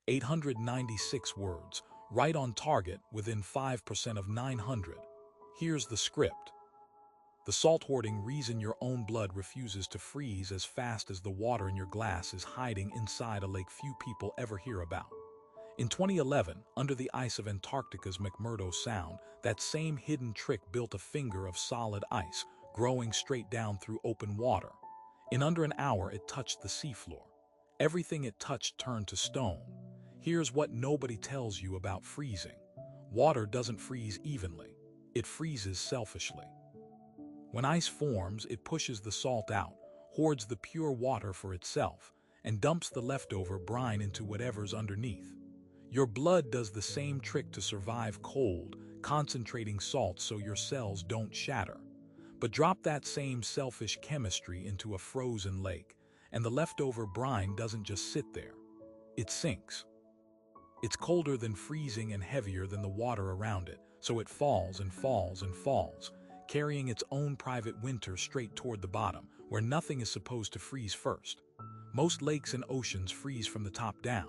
896 words, right on target within 5% of 900. Here's the script. The salt-hoarding reason your own blood refuses to freeze as fast as the water in your glass is hiding inside a lake few people ever hear about. In 2011, under the ice of Antarctica's McMurdo Sound, that same hidden trick built a finger of solid ice, growing straight down through open water. In under an hour, it touched the seafloor. Everything it touched turned to stone. Here's what nobody tells you about freezing. Water doesn't freeze evenly. It freezes selfishly. When ice forms, it pushes the salt out, hoards the pure water for itself, and dumps the leftover brine into whatever's underneath. Your blood does the same trick to survive cold, concentrating salt so your cells don't shatter. But drop that same selfish chemistry into a frozen lake, and the leftover brine doesn't just sit there. It sinks. It's colder than freezing and heavier than the water around it, so it falls and falls and falls, carrying its own private winter straight toward the bottom, where nothing is supposed to freeze first. Most lakes and oceans freeze from the top down.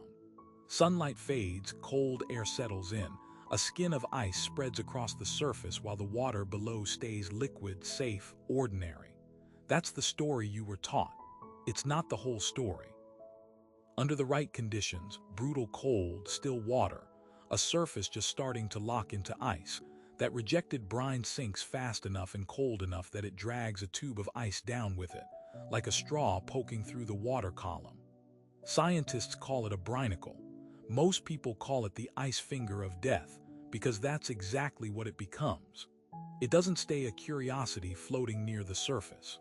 Sunlight fades, cold air settles in, a skin of ice spreads across the surface while the water below stays liquid, safe, ordinary. That's the story you were taught. It's not the whole story. Under the right conditions, brutal cold, still water, a surface just starting to lock into ice, that rejected brine sinks fast enough and cold enough that it drags a tube of ice down with it, like a straw poking through the water column. Scientists call it a brinicle. Most people call it the ice finger of death, because that's exactly what it becomes. It doesn't stay a curiosity floating near the surface.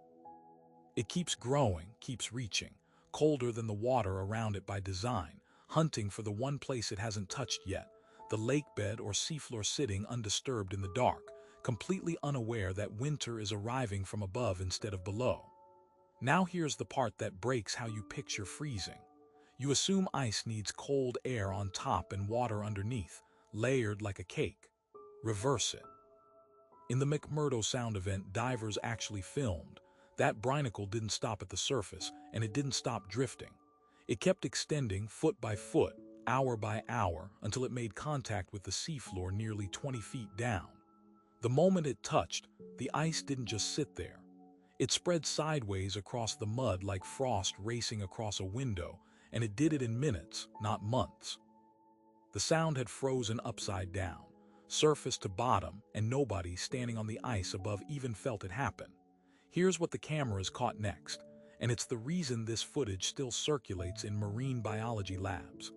It keeps growing, keeps reaching, colder than the water around it by design, hunting for the one place it hasn't touched yet, the lake bed or seafloor, sitting undisturbed in the dark, completely unaware that winter is arriving from above instead of below. Now here's the part that breaks how you picture freezing. You assume ice needs cold air on top and water underneath, layered like a cake. Reverse it. In the McMurdo Sound event divers actually filmed, that brinicle didn't stop at the surface, and it didn't stop drifting. It kept extending foot by foot, hour by hour, until it made contact with the seafloor nearly 20 feet down. The moment it touched, the ice didn't just sit there. It spread sideways across the mud like frost racing across a window, and it did it in minutes, not months. The Sound had frozen upside down, surface to bottom, and nobody standing on the ice above even felt it happen. Here's what the cameras caught next, and it's the reason this footage still circulates in marine biology labs.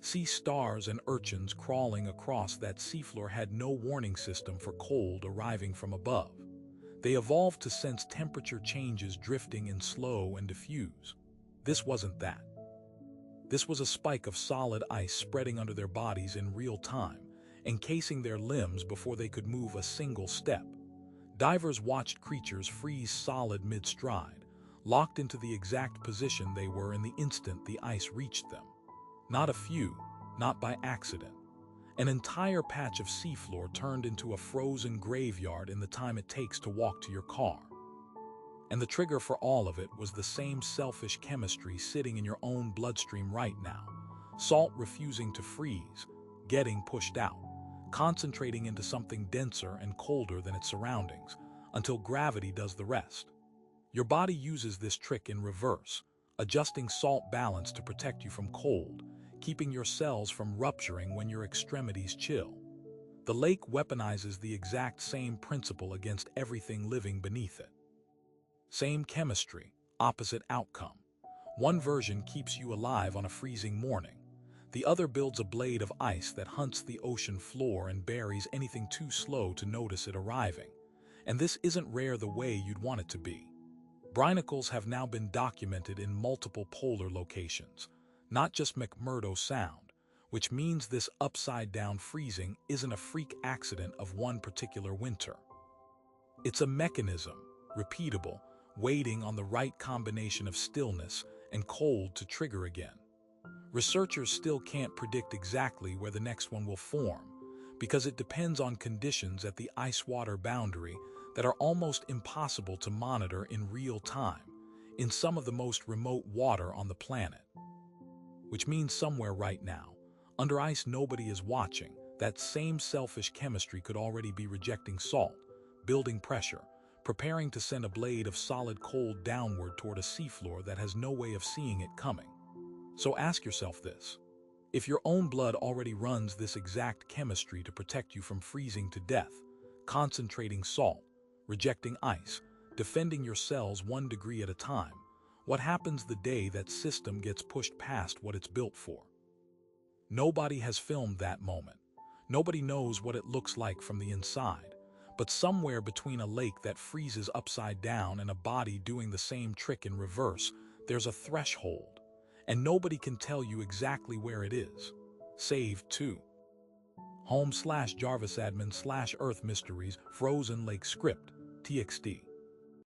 Sea stars and urchins crawling across that seafloor had no warning system for cold arriving from above. They evolved to sense temperature changes drifting in slow and diffuse. This wasn't that. This was a spike of solid ice spreading under their bodies in real time, encasing their limbs before they could move a single step. Divers watched creatures freeze solid mid-stride, locked into the exact position they were in the instant the ice reached them. Not a few, not by accident. An entire patch of seafloor turned into a frozen graveyard in the time it takes to walk to your car. And the trigger for all of it was the same selfish chemistry sitting in your own bloodstream right now. Salt refusing to freeze, getting pushed out, concentrating into something denser and colder than its surroundings, until gravity does the rest. Your body uses this trick in reverse, adjusting salt balance to protect you from cold, keeping your cells from rupturing when your extremities chill. The lake weaponizes the exact same principle against everything living beneath it. Same chemistry, opposite outcome. One version keeps you alive on a freezing morning. The other builds a blade of ice that hunts the ocean floor and buries anything too slow to notice it arriving. And this isn't rare the way you'd want it to be. Brinicles have now been documented in multiple polar locations, not just McMurdo Sound, which means this upside-down freezing isn't a freak accident of one particular winter. It's a mechanism, repeatable, waiting on the right combination of stillness and cold to trigger again. Researchers still can't predict exactly where the next one will form, because it depends on conditions at the ice-water boundary that are almost impossible to monitor in real time, in some of the most remote water on the planet. Which means somewhere right now, Under ice, nobody is watching. That same selfish chemistry could already be rejecting salt, building pressure, preparing to send a blade of solid cold downward toward a seafloor that has no way of seeing it coming. So ask yourself this. If your own blood already runs this exact chemistry to protect you from freezing to death, concentrating salt, rejecting ice, defending your cells 1 degree at a time, what happens the day that system gets pushed past what it's built for? Nobody has filmed that moment. Nobody knows what it looks like from the inside. But somewhere between a lake that freezes upside down and a body doing the same trick in reverse, there's a threshold. And nobody can tell you exactly where it is. Save 2. Home/JarvisAdmin/Earth Mysteries Frozen Lake Script, TXT.